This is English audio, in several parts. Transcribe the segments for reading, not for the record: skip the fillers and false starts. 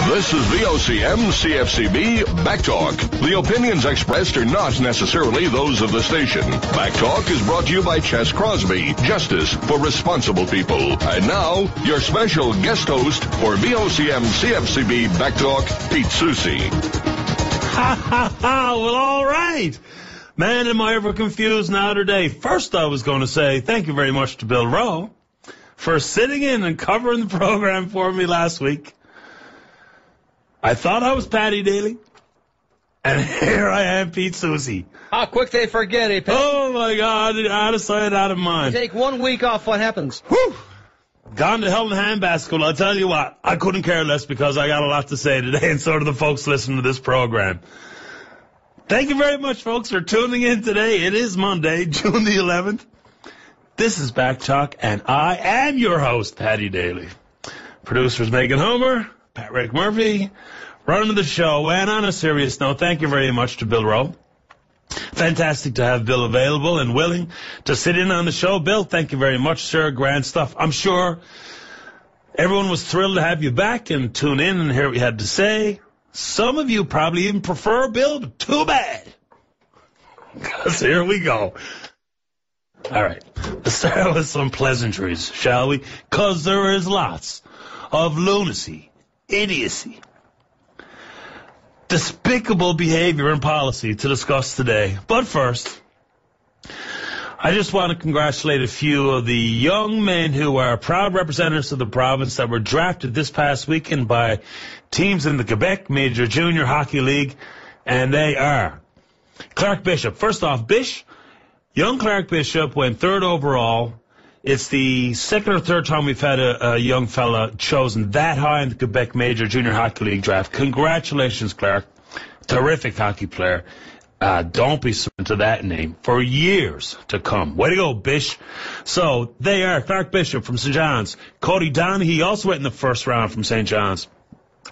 This is VOCM CFCB Backtalk. The opinions expressed are not necessarily those of the station. Backtalk is brought to you by Chess Crosby, Justice for Responsible People. And now, your special guest host for VOCM CFCB Backtalk, Pete Soucy. Ha ha ha! Well, all right. Man, am I ever confused now today. First, I was going to say thank you very much to Bill Rowe for sitting in and covering the program for me last week. I thought I was Paddy Daly, and here I am, Pete Soucy. How quick they forget it, Pete. Oh, my God, out of sight, out of mind. You take 1 week off, what happens? Whew. Gone to hell in a handbasket. I'll tell you what, I couldn't care less because I got a lot to say today, and so do the folks listening to this program. Thank you very much, folks, for tuning in today. It is Monday, June the 11th. This is Backtalk, and I am your host, Paddy Daly. Producers Megan Homer, Pat Rick Murphy, running the show. And on a serious note, thank you very much to Bill Rowe. Fantastic to have Bill available and willing to sit in on the show. Bill, thank you very much, sir. Grand stuff. I'm sure everyone was thrilled to have you back and tune in and hear what you had to say. Some of you probably even prefer Bill, but too bad. Because here we go. All right, let's start with some pleasantries, shall we? Because there is lots of lunacy, idiocy, despicable behavior and policy to discuss today. But first, I just want to congratulate a few of the young men who are proud representatives of the province that were drafted this past weekend by teams in the Quebec Major Junior Hockey League, and they are Clark Bishop. First off, young Clark Bishop went third overall. It's the second or third time we've had a young fella chosen that high in the Quebec Major Junior Hockey League draft. Congratulations, Clark. Terrific hockey player. Don't be subject to that name for years to come. Way to go, Bish. So, they are Clark Bishop from St. John's. Cody Donaghy also went in the first round from St. John's.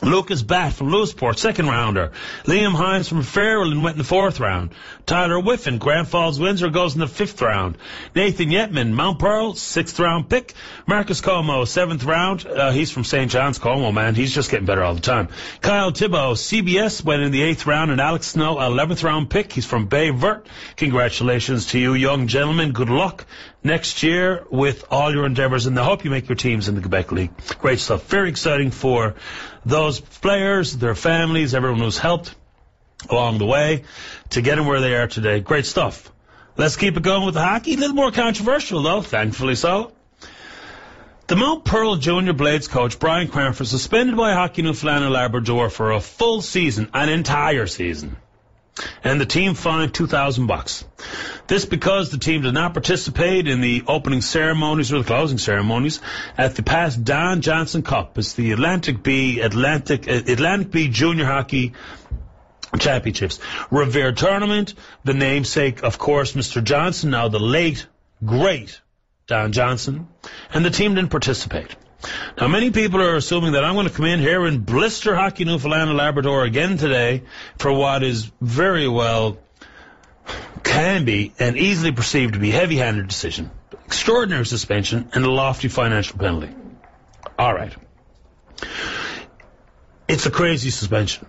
Lucas Batt from Lewisport, second rounder. Liam Hines from Fairland went in the fourth round. Tyler Whiffen, Grand Falls Windsor, goes in the fifth round. Nathan Yetman, Mount Pearl, sixth round pick. Marcus Como, seventh round. He's from St. John's. Como, man, he's just getting better all the time. Kyle Thibault, CBS, went in the eighth round. And Alex Snow, 11th round pick. He's from Bay Vert. Congratulations to you, young gentlemen. Good luck next year with all your endeavors, and I hope you make your teams in the Quebec League. Great stuff. Very exciting for those players, their families, everyone who's helped along the way to get them where they are today. Great stuff. Let's keep it going with the hockey. A little more controversial, though, thankfully so. The Mount Pearl Junior Blades coach, Brian Cranford, suspended by Hockey Newfoundland and Labrador for a full season, an entire season. And the team fined $2,000. This because the team did not participate in the opening ceremonies or the closing ceremonies at the past Don Johnson Cup. It's the Atlantic B Junior Hockey Championships. Revered tournament. The namesake, of course, Mr. Johnson, now the late, great Don Johnson. And the team didn't participate. Now, many people are assuming that I'm going to come in here and blister Hockey Newfoundland and Labrador again today for what is very well can be and easily perceived to be heavy-handed decision, extraordinary suspension, and a lofty financial penalty. All right. It's a crazy suspension.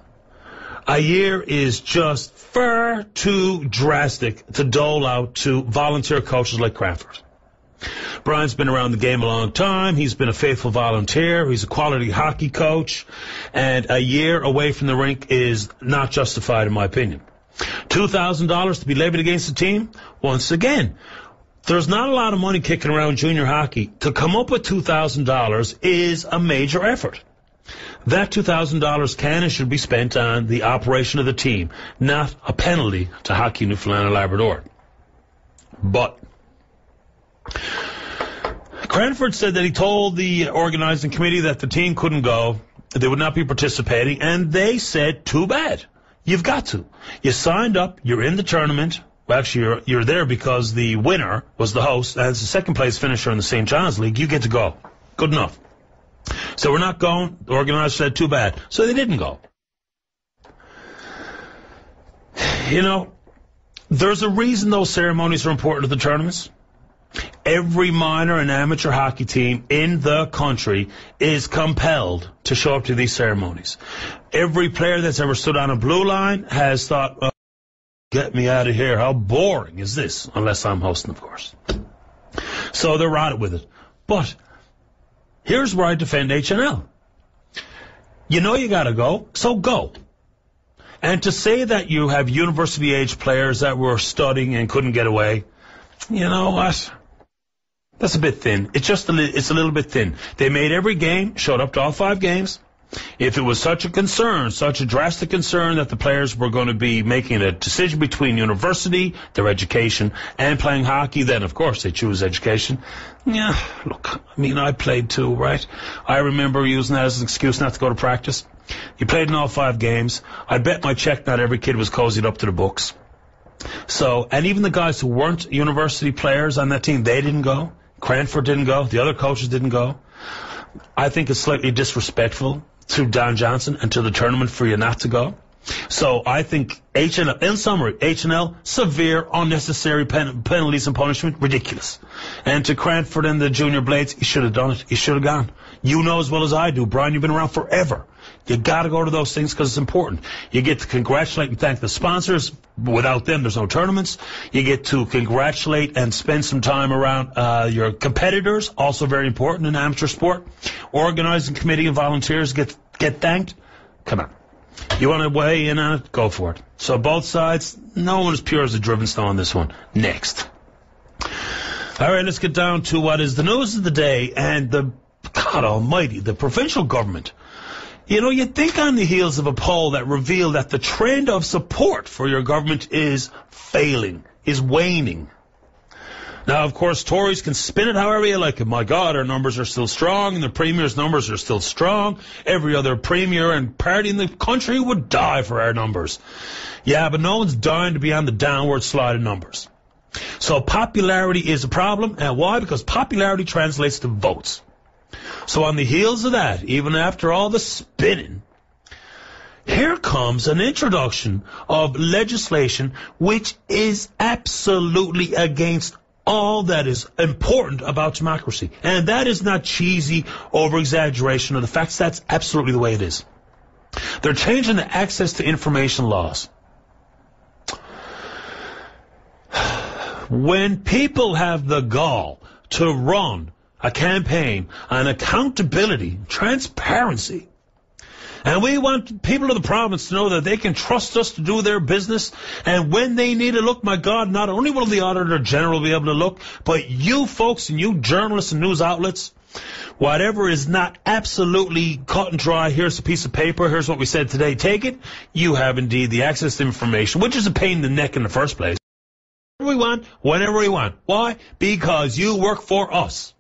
A year is just far too drastic to dole out to volunteer coaches like Cranford. Brian's been around the game a long time. He's been a faithful volunteer. He's a quality hockey coach. And a year away from the rink is not justified, in my opinion. $2,000 to be levied against the team? Once again, there's not a lot of money kicking around junior hockey. To come up with $2,000 is a major effort. That $2,000 can and should be spent on the operation of the team, not a penalty to Hockey Newfoundland and Labrador. But Cranford said that he told the organizing committee that the team couldn't go, they would not be participating, and they said, too bad. You've got to. You signed up, you're in the tournament. Well, actually, you're there because the winner was the host, and as the second place finisher in the St. John's League, you get to go. Good enough. So we're not going. The organizer said, too bad. So they didn't go. You know, there's a reason those ceremonies are important to the tournaments. Every minor and amateur hockey team in the country is compelled to show up to these ceremonies. Every player that's ever stood on a blue line has thought, oh, get me out of here. How boring is this? Unless I'm hosting, of course. So they're right with it. But here's where I defend H&L. You know you got to go, so go. And to say that you have university-age players that were studying and couldn't get away, you know what? That's a bit thin. It's a little bit thin. They made every game, showed up to all 5 games. If it was such a concern, such a drastic concern that the players were going to be making a decision between university, their education, and playing hockey, then of course they choose education. Yeah, look, I mean, I played too, right? I remember using that as an excuse not to go to practice. You played in all 5 games. I bet my check not every kid was cozied up to the books. So, and even the guys who weren't university players on that team, they didn't go. Cranford didn't go. The other coaches didn't go. I think it's slightly disrespectful to Don Johnson and to the tournament for you not to go. So I think H&L, in summary, H&L, severe, unnecessary penalties and punishment, ridiculous. And to Cranford and the Junior Blades, he should have done it. He should have gone. You know as well as I do, Brian, you've been around forever. You got to go to those things because it's important. You get to congratulate and thank the sponsors. Without them, there's no tournaments. You get to congratulate and spend some time around your competitors, also very important in amateur sport. Organizing committee and volunteers get thanked. Come on. You want to weigh in on it? Go for it. So both sides, no one is pure as a driven stone on this one. Next. All right, let's get down to what is the news of the day. And God almighty, the provincial government. You know, you'd think on the heels of a poll that revealed that the trend of support for your government is failing, is waning. Now, of course, Tories can spin it however you like it. My God, our numbers are still strong, and the Premier's numbers are still strong. Every other Premier and party in the country would die for our numbers. Yeah, but no one's dying to be on the downward slide of numbers. So popularity is a problem, and why? Because popularity translates to votes. So on the heels of that, even after all the spinning, here comes an introduction of legislation which is absolutely against all that is important about democracy. And that is not cheesy over-exaggeration of the facts. That's absolutely the way it is. They're changing the access to information laws. When people have the gall to run a campaign on accountability, transparency, and we want people of the province to know that they can trust us to do their business, and when they need to look, my God, not only will the Auditor General be able to look, but you folks and you journalists and news outlets, whatever is not absolutely cut and dry, here's a piece of paper, here's what we said today, take it, you have indeed the access to information, which is a pain in the neck in the first place. Whatever we want, whenever we want. Why? Because you work for us.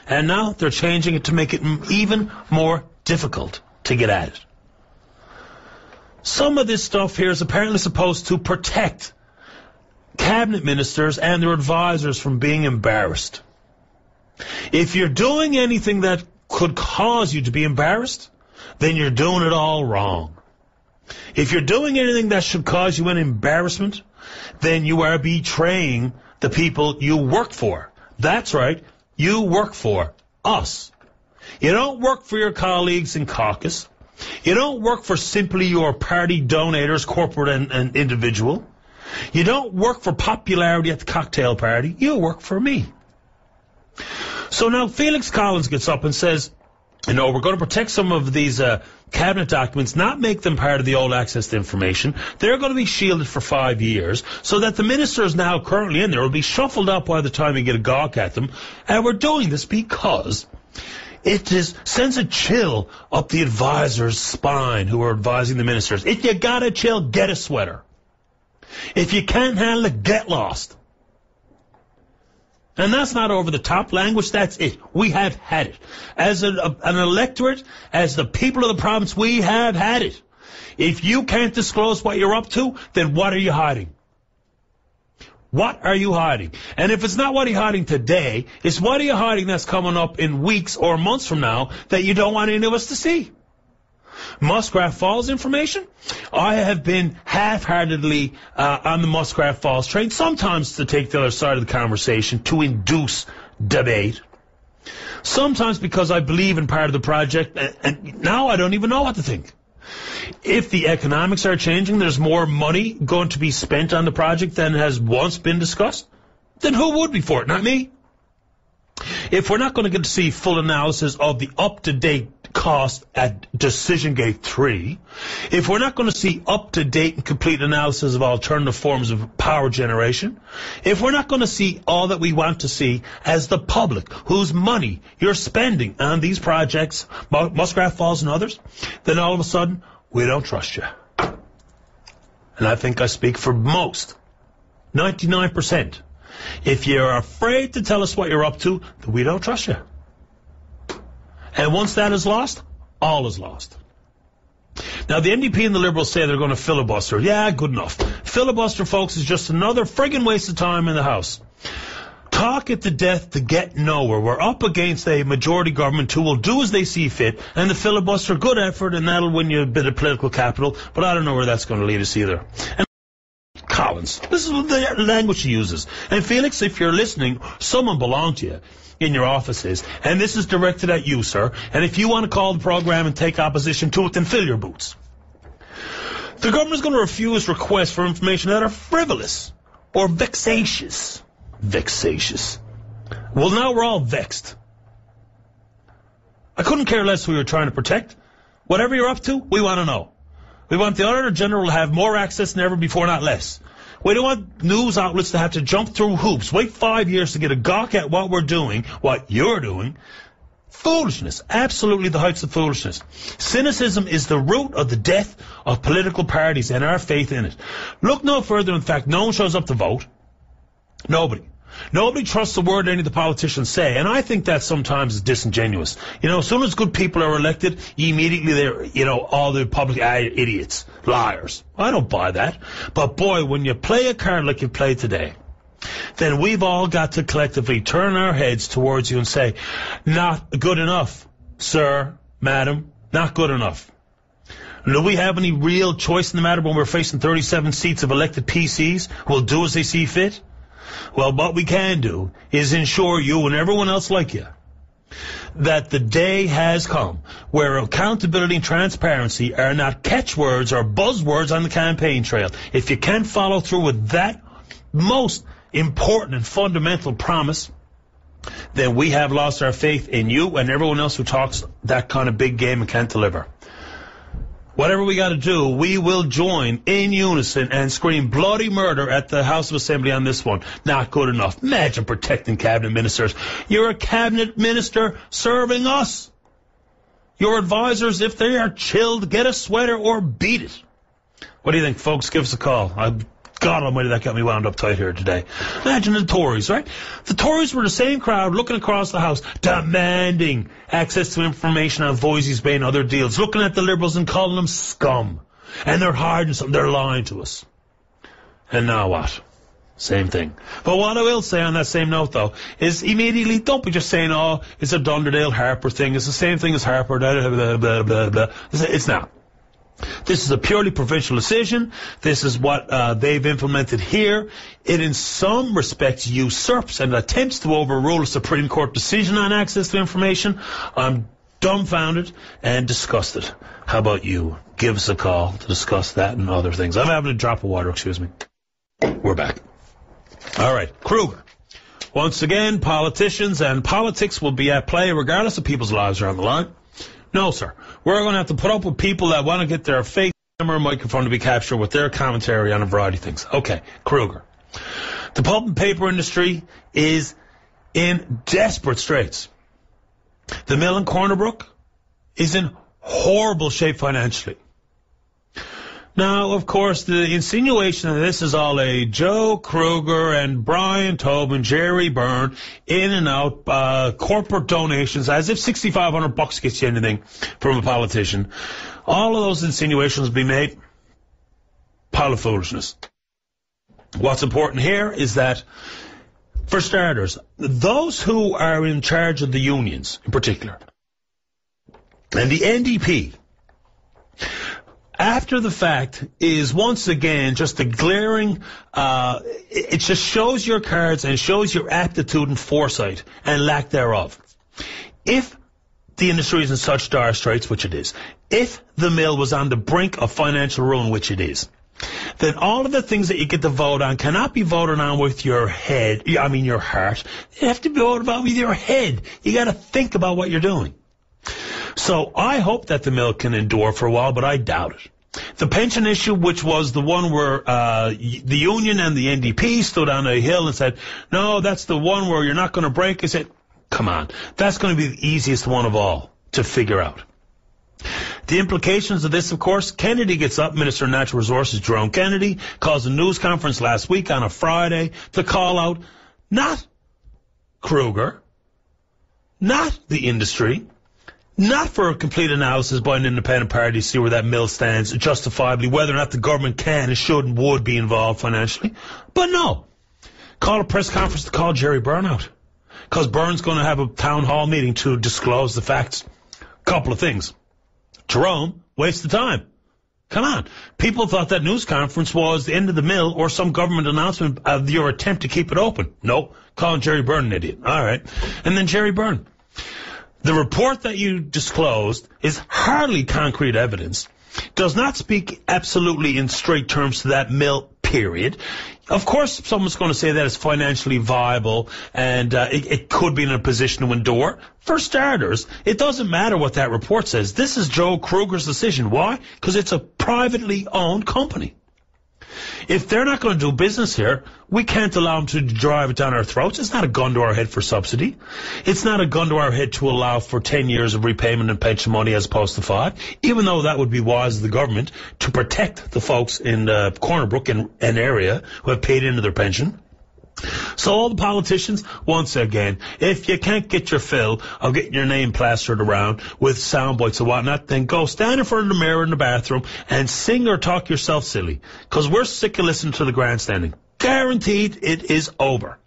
And now they're changing it to make it even more difficult to get at it. Some of this stuff here is apparently supposed to protect cabinet ministers and their advisors from being embarrassed. If you're doing anything that could cause you to be embarrassed, then you're doing it all wrong. If you're doing anything that should cause you an embarrassment, then you are betraying the people you work for. That's right. You work for us. You don't work for your colleagues in caucus. You don't work for simply your party donators, corporate and individual. You don't work for popularity at the cocktail party. You work for me. So now Felix Collins gets up and says, you know, we're going to protect some of these cabinet documents, not make them part of the old access to information. They're going to be shielded for 5 years so that the ministers now currently in there will be shuffled up by the time you get a gawk at them. And we're doing this because it sends a chill up the advisor's spine who are advising the ministers. If you got a chill, get a sweater. If you can't handle it, get lost. And that's not over-the-top language, that's it. We have had it. As an electorate, as the people of the province, we have had it. If you can't disclose what you're up to, then what are you hiding? What are you hiding? And if it's not what you're hiding today, it's what are you hiding that's coming up in weeks or months from now that you don't want any of us to see? Muskrat Falls information? I have been half-heartedly on the Muskrat Falls train, sometimes to take the other side of the conversation, to induce debate. Sometimes because I believe in part of the project, and now I don't even know what to think. If the economics are changing, there's more money going to be spent on the project than has once been discussed, then who would be for it? Not me. If we're not going to get to see full analysis of the up-to-date cost at Decision Gate 3, if we're not going to see up-to-date and complete analysis of alternative forms of power generation, if we're not going to see all that we want to see as the public, whose money you're spending on these projects, Muskrat Falls and others, then all of a sudden, we don't trust you. And I think I speak for most, 99%. If you're afraid to tell us what you're up to, then we don't trust you. And once that is lost, all is lost. Now, the NDP and the Liberals say they're going to filibuster. Yeah, good enough. Filibuster, folks, is just another friggin' waste of time in the House. Talk it to death to get nowhere. We're up against a majority government who will do as they see fit, and the filibuster, good effort, and that'll win you a bit of political capital, but I don't know where that's going to lead us either. And Collins, this is the language he uses. And Felix, if you're listening, someone belonged to you in your offices, and this is directed at you, sir, and if you want to call the program and take opposition to it, then fill your boots. The government is going to refuse requests for information that are frivolous or vexatious. Vexatious. Well, now we're all vexed. I couldn't care less who you're trying to protect. Whatever you're up to, we want to know. We want the Auditor General to have more access than ever before, not less. We don't want news outlets to have to jump through hoops, wait 5 years to get a gawk at what we're doing, what you're doing. Foolishness. Absolutely the heights of foolishness. Cynicism is the root of the death of political parties and our faith in it. Look no further. In fact, no one shows up to vote. Nobody. Nobody trusts a word any of the politicians say, and I think that sometimes is disingenuous. You know, as soon as good people are elected, immediately they're, all the public idiots, liars. I don't buy that. But boy, when you play a card like you played today, then we've all got to collectively turn our heads towards you and say, not good enough, sir, madam, not good enough. Do we have any real choice in the matter when we're facing 37 seats of elected PCs who will do as they see fit? Well, what we can do is ensure you and everyone else like you that the day has come where accountability and transparency are not catchwords or buzzwords on the campaign trail. If you can't follow through with that most important and fundamental promise, then we have lost our faith in you and everyone else who talks that kind of big game and can't deliver. Whatever we got to do, we will join in unison and scream bloody murder at the House of Assembly on this one. Not good enough. Imagine protecting cabinet ministers. You're a cabinet minister serving us. Your advisors, if they are chilled, get a sweater or beat it. What do you think, folks? Give us a call. God almighty, that got me wound up tight here today. Imagine the Tories, right? The Tories were the same crowd looking across the House, demanding access to information on Voisey's Bay and other deals, looking at the Liberals and calling them scum. And they're hiding something. They're lying to us. And now what? Same thing. But what I will say on that same note, though, is immediately don't be just saying, oh, it's a Dunderdale-Harper thing. It's the same thing as Harper. Blah, blah, blah, blah, blah. It's not. This is a purely provincial decision. This is what they've implemented here. It, in some respects, usurps and attempts to overrule a Supreme Court decision on access to information. I'm dumbfounded and disgusted. How about you? Give us a call to discuss that and other things. I'm having a drop of water, excuse me. We're back. All right, Kruger. Once again, politicians and politics will be at play regardless of people's lives are on the line. No, sir. We're going to have to put up with people that want to get their fake camera microphone to be captured with their commentary on a variety of things. Okay, Kruger. The pulp and paper industry is in desperate straits. The mill in Cornerbrook is in horrible shape financially. Now, of course, the insinuation that this is all a Joe Kruger and Brian Tobin, Jerry Byrne, in and out, corporate donations, as if $6,500 gets you anything from a politician. All of those insinuations be made. Pile of foolishness. What's important here is that, for starters, those who are in charge of the unions, in particular, and the NDP, after the fact is once again just a glaring, it just shows your cards and shows your aptitude and foresight and lack thereof. If the industry is in such dire straits, which it is, if the mill was on the brink of financial ruin, which it is, then all of the things that you get to vote on cannot be voted on with your head, your heart. They have to be voted on with your head. You got to think about what you're doing. So I hope that the mill can endure for a while, but I doubt it. The pension issue, which was the one where the union and the NDP stood on a hill and said, no, that's the one where you're not going to break. I said, come on, that's going to be the easiest one of all to figure out. The implications of this, of course, Kennedy gets up, Minister of Natural Resources Jerome Kennedy, calls a news conference last week on a Friday to call out not Kruger, not the industry, not for a complete analysis by an independent party to see where that mill stands justifiably, whether or not the government can and should and would be involved financially, but no. Call a press conference to call Jerry Byrne out, because Byrne's going to have a town hall meeting to disclose the facts. Couple of things. Jerome, waste of time. Come on. People thought that news conference was the end of the mill or some government announcement of your attempt to keep it open. No, calling Jerry Byrne an idiot. All right. And then Jerry Byrne. The report that you disclosed is hardly concrete evidence, does not speak absolutely in straight terms to that mill, period. Of course, someone's going to say that it's financially viable and it could be in a position to endure. For starters, it doesn't matter what that report says. This is Joe Kruger's decision. Why? Because it's a privately owned company. If they're not going to do business here, we can't allow them to drive it down our throats. It's not a gun to our head for subsidy. It's not a gun to our head to allow for 10 years of repayment and pension money as opposed to 5, even though that would be wise of the government to protect the folks in Corner Brook and area who have paid into their pension. So all the politicians, once again, if you can't get your fill of getting your name plastered around with sound bites and whatnot, then go stand in front of the mirror in the bathroom and sing or talk yourself silly. Because we're sick of listening to the grandstanding. Guaranteed it is over.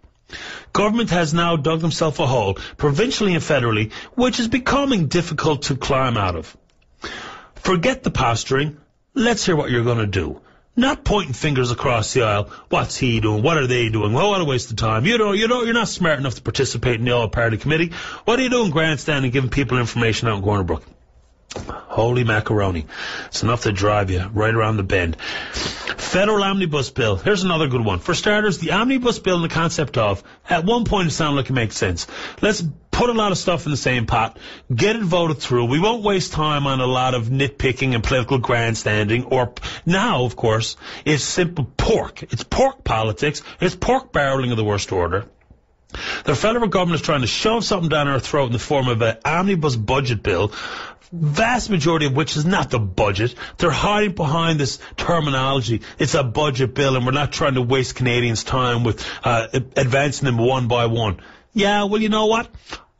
Government has now dug themselves a hole, provincially and federally, which is becoming difficult to climb out of. Forget the posturing. Let's hear what you're going to do. Not pointing fingers across the aisle. What's he doing? What are they doing? Well, what a waste of time. You're not smart enough to participate in the all-party committee. What are you doing grandstanding, giving people information out in Corner Brook? Holy macaroni. It's enough to drive you right around the bend. Federal Omnibus Bill. Here's another good one. For starters, the Omnibus Bill and the concept of, at one point it sounded like it makes sense. Let's put a lot of stuff in the same pot, get it voted through. We won't waste time on a lot of nitpicking and political grandstanding. Or now, of course, it's simple pork. It's pork politics. It's pork barreling of the worst order. The federal government is trying to shove something down our throat in the form of an omnibus budget bill, vast majority of which is not the budget. They're hiding behind this terminology. It's a budget bill, and we're not trying to waste Canadians' time with advancing them one by one. Yeah, well, you know what?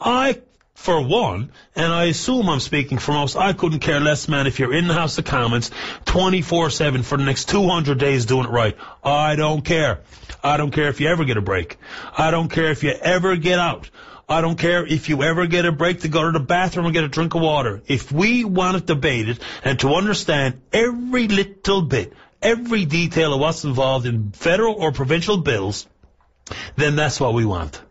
I, for one, and I assume I'm speaking for most, I couldn't care less, man, if you're in the House of Commons 24/7 for the next 200 days doing it right. I don't care. I don't care if you ever get a break. I don't care if you ever get out. I don't care if you ever get a break to go to the bathroom and get a drink of water. If we want it debated and to understand every little bit, every detail of what's involved in federal or provincial bills, then that's what we want.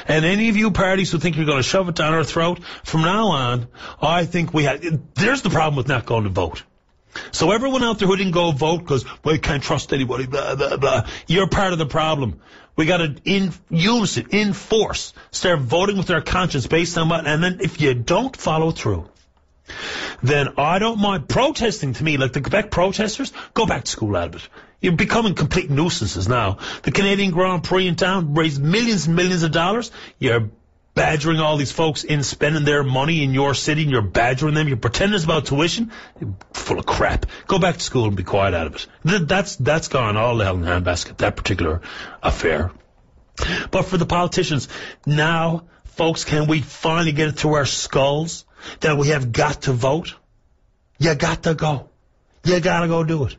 And any of you parties who think you're going to shove it down our throat, from now on, I think there's the problem with not going to vote. So everyone out there who didn't go vote because, well, you can't trust anybody, blah, blah, blah, you're part of the problem. We got to, in unison, in force, start voting with our conscience based on what, and then if you don't follow through, then I don't mind protesting. To me, like the Quebec protesters, go back to school out of it. You're becoming complete nuisances now. The Canadian Grand Prix in town raised millions and millions of dollars. You're badgering all these folks in spending their money in your city, and you're badgering them. You're pretending it's about tuition. You're full of crap. Go back to school and be quiet out of it. That's gone all the hell in the handbasket, that particular affair. But for the politicians, now, folks, can we finally get it through our skulls that we have got to vote? You got to go. You got to go do it.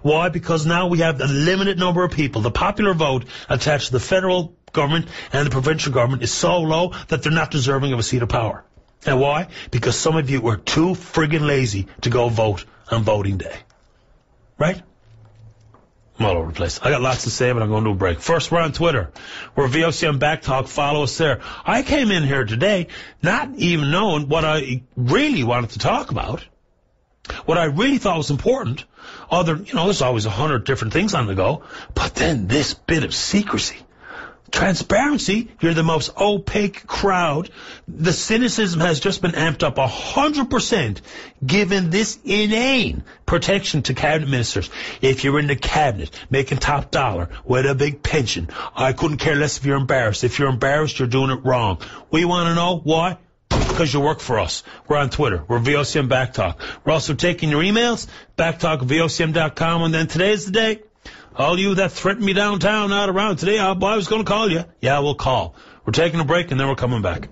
Why? Because now we have a limited number of people. The popular vote attached to the federal government and the provincial government is so low that they're not deserving of a seat of power. And why? Because some of you were too friggin' lazy to go vote on voting day. Right? I'm all over the place. I got lots to say, but I'm going to do a break. First, we're on Twitter. We're VOCM Backtalk. Follow us there. I came in here today not even knowing what I really wanted to talk about, what I really thought was important. There's always 100 different things on the go, but then this bit of secrecy. Transparency, you're the most opaque crowd. The cynicism has just been amped up 100% given this inane protection to cabinet ministers. If you're in the cabinet making top dollar with a big pension, I couldn't care less if you're embarrassed. If you're embarrassed, you're doing it wrong. We want to know why? Because you work for us. We're on Twitter. We're VOCM Backtalk. We're also taking your emails, backtalk@vocm.com, and then today's the day. All you that threatened me downtown, out around today, I was going to call you. Yeah, we'll call. We're taking a break, and then we're coming back.